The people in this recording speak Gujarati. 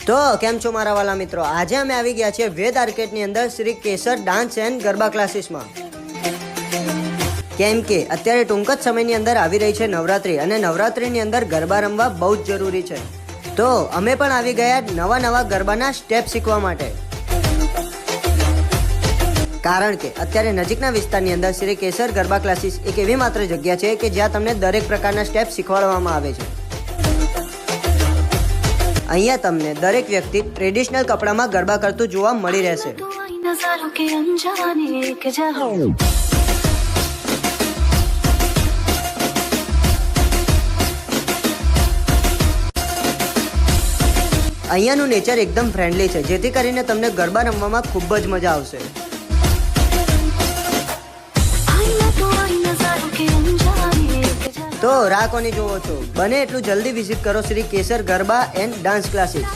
તો કેમ છો મારા વાલા મિત્રો, આજે અમે આવી ગયા છીએ વેદ આર્કેડની અંદર શ્રી કેસર ડાન્સ એન્ડ ગરબા ક્લાસીસમાં. કેમ કે અત્યારે ટૂંક જ સમયની અંદર આવી રહી છે નવરાત્રી, અને નવરાત્રીની અંદર ગરબા રમવા બહુ જ જરૂરી છે. તો અમે પણ આવી ગયા નવા ગરબાના સ્ટેપ શીખવા માટે. કારણ કે અત્યારે નજીકના વિસ્તારની અંદર શ્રી કેસર ગરબા ક્લાસીસ એક એવી માત્ર જગ્યા છે કે જ્યાં તમને દરેક પ્રકારના સ્ટેપ શીખવાડવામાં આવે છે. અહીંયા તમને દરેક વ્યક્તિ ટ્રેડિશનલ કપડામાં ગરબા કરતું જોવા મળી રહેશે. અહીંયાનું નેચર એકદમ ફ્રેન્ડલી છે, જેથી કરીને તમને ગરબા રમવામાં ખૂબ જ મજા આવશે. તો રાહ કોની જોવો છો? બને એટલું જલ્દી વિઝિટ કરો શ્રી કેસર ગરબા એન્ડ ડાન્સ ક્લાસીસ.